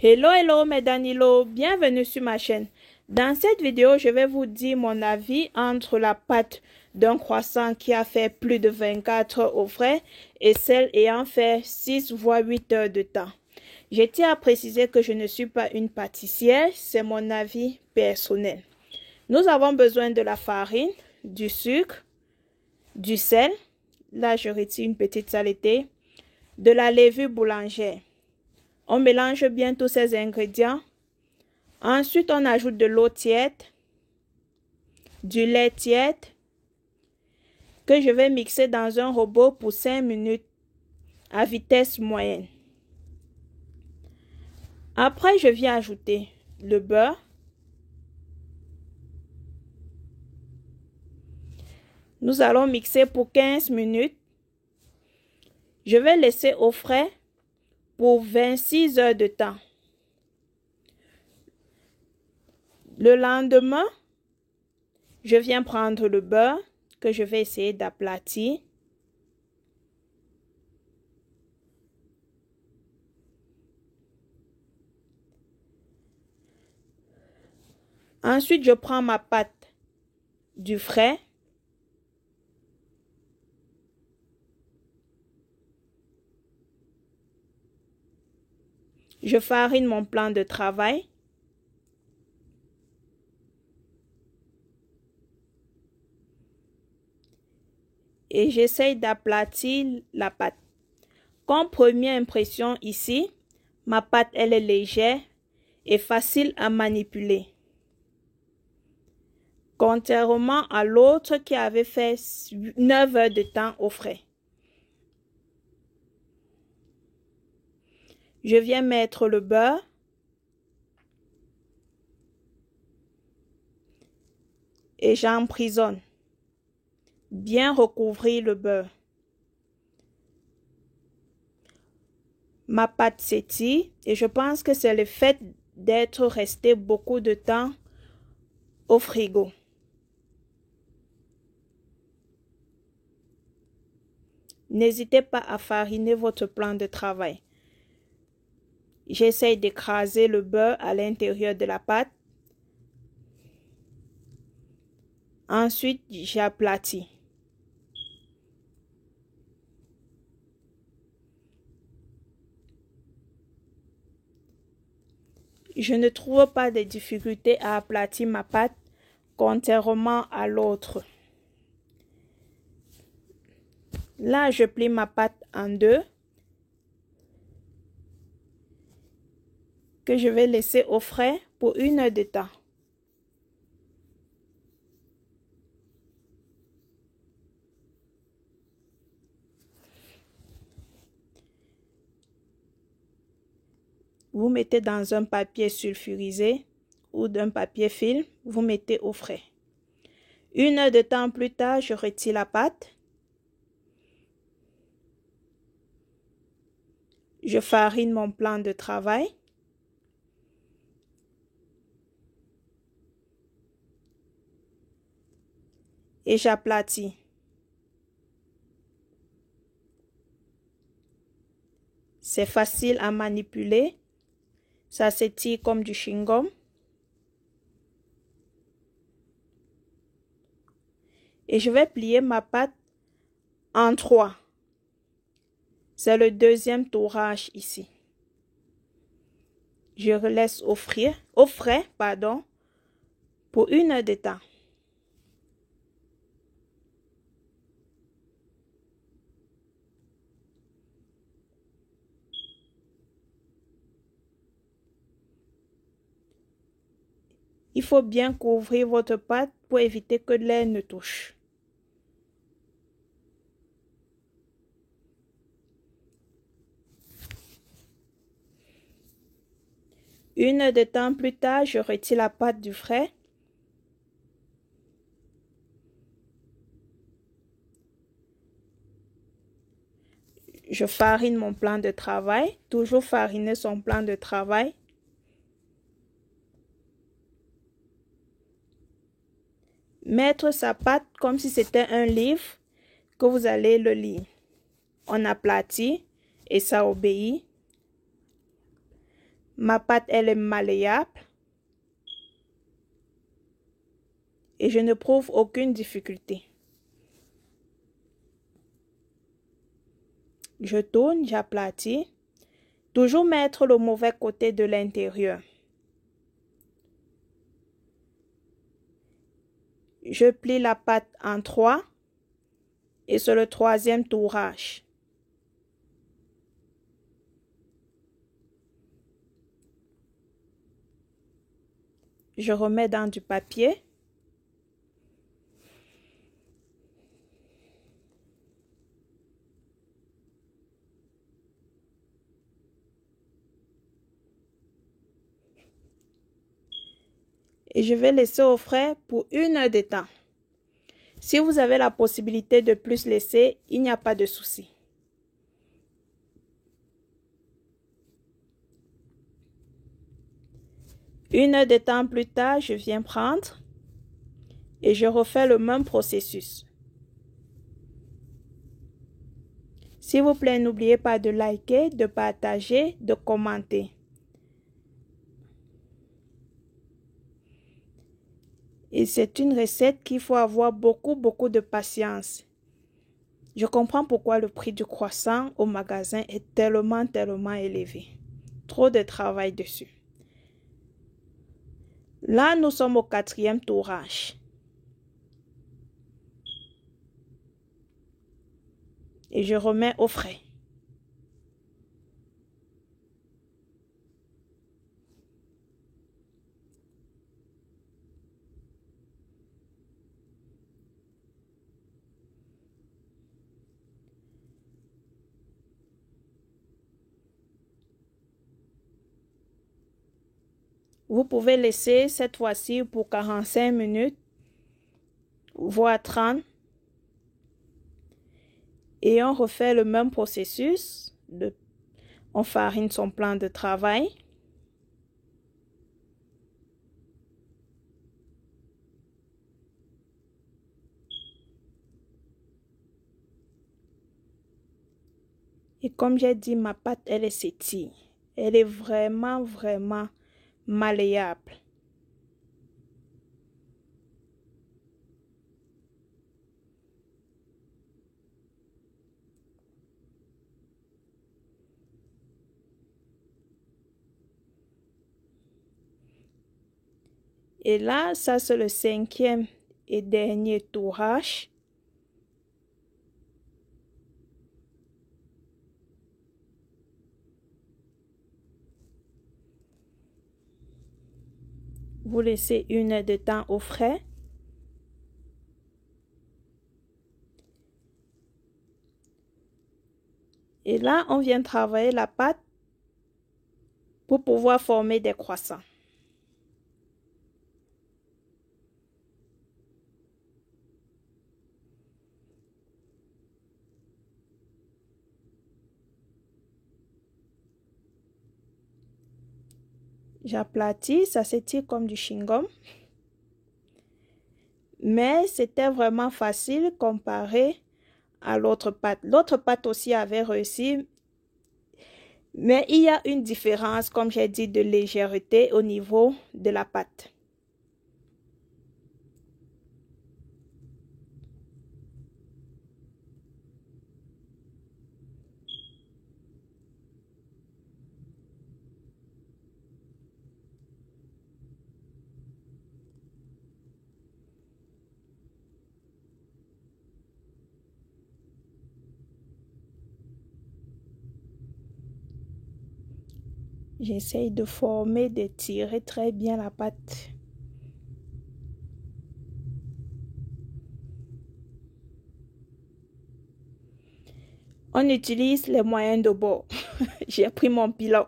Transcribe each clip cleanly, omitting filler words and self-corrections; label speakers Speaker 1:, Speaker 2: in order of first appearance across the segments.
Speaker 1: Hello mes Danilo, bienvenue sur ma chaîne. Dans cette vidéo, je vais vous dire mon avis entre la pâte d'un croissant qui a fait plus de 24 heures au frais et celle ayant fait 6 voire 8 heures de temps. Je tiens à préciser que je ne suis pas une pâtissière, c'est mon avis personnel. Nous avons besoin de la farine, du sucre, du sel, là je retire une petite saleté, de la levure boulangère. On mélange bien tous ces ingrédients. Ensuite, on ajoute de l'eau tiède, du lait tiède, que je vais mixer dans un robot pour 5 minutes à vitesse moyenne. Après, je viens ajouter le beurre. Nous allons mixer pour 15 minutes. Je vais laisser au frais pour 26 heures de temps. Le lendemain, je viens prendre le beurre que je vais essayer d'aplatir. Ensuite, je prends ma pâte du frais. Je farine mon plan de travail. Et j'essaye d'aplatir la pâte. Comme première impression ici, ma pâte elle est légère et facile à manipuler. Contrairement à l'autre qui avait fait 9 heures de temps au frais. Je viens mettre le beurre. Et j'emprisonne. Bien recouvrir le beurre. Ma pâte s'étire et je pense que c'est le fait d'être resté beaucoup de temps au frigo. N'hésitez pas à fariner votre plan de travail. J'essaie d'écraser le beurre à l'intérieur de la pâte. Ensuite, j'aplatis. Je ne trouve pas de difficulté à aplatir ma pâte, contrairement à l'autre. Là, je plie ma pâte en deux, que je vais laisser au frais pour 1 heure de temps. Vous mettez dans un papier sulfurisé ou d'un papier film, vous mettez au frais. 1 heure de temps plus tard, je retire la pâte. Je farine mon plan de travail. Et j'aplatis. C'est facile à manipuler. Ça s'étire comme du chewing-gum. Et je vais plier ma pâte en 3. C'est le deuxième tourage ici. Je laisse au frais, pour 1 heure de temps. Il faut bien couvrir votre pâte pour éviter que l'air ne touche. Une heure de temps plus tard, je retire la pâte du frais. Je farine mon plan de travail. Toujours fariner son plan de travail. Mettre sa pâte comme si c'était un livre que vous allez le lire. On aplatit et ça obéit. Ma pâte, elle est malléable. Et je n'éprouve aucune difficulté. Je tourne, j'aplatis. Toujours mettre le mauvais côté de l'intérieur. Je plie la pâte en 3 et sur le 3e tourage. Je remets dans du papier. Et je vais laisser au frais pour 1 heure de temps. Si vous avez la possibilité de plus laisser, il n'y a pas de souci. Une heure de temps plus tard, je viens prendre et je refais le même processus. S'il vous plaît, n'oubliez pas de liker, de partager, de commenter. Et c'est une recette qu'il faut avoir beaucoup de patience. Je comprends pourquoi le prix du croissant au magasin est tellement élevé. Trop de travail dessus. Là, nous sommes au 4e tourage. Et je remets au frais. Vous pouvez laisser cette fois-ci pour 45 minutes, voire 30. Et on refait le même processus. On farine son plan de travail. Et comme j'ai dit, ma pâte, elle est s'étire. Elle est vraiment malléable. Et là, ça c'est le 5e et dernier tourage. Vous laissez 1 heure de temps au frais. Et là, on vient travailler la pâte pour pouvoir former des croissants. J'aplatis, ça s'étire comme du chewing-gum. Mais c'était vraiment facile comparé à l'autre pâte. L'autre pâte aussi avait réussi. Mais il y a une différence, comme j'ai dit, de légèreté au niveau de la pâte. J'essaye de former, de tirer très bien la pâte. On utilise les moyens de bord. J'ai pris mon pilon.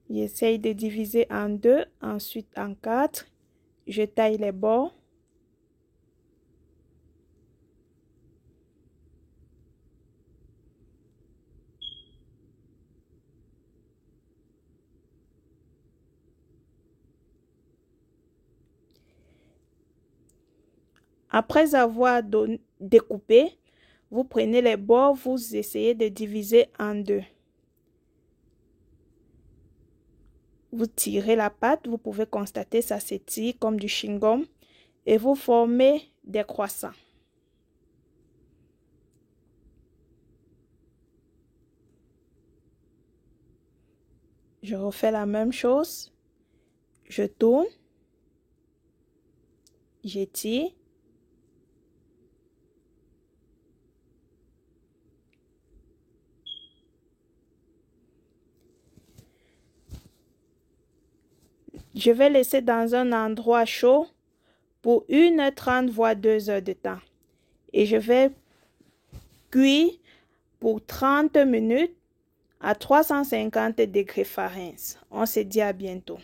Speaker 1: J'essaye de diviser en 2, ensuite en 4. Je taille les bords. Après avoir découpé, Vous prenez les bords, vous essayez de diviser en deux. Vous tirez la pâte, vous pouvez constater ça s'étire comme du chewing-gum et vous formez des croissants. Je refais la même chose. Je tourne. J'étire. Je vais laisser dans un endroit chaud pour 1h30 voire 2h de temps. Et je vais cuire pour 30 minutes à 350 degrés Fahrenheit. On se dit à bientôt.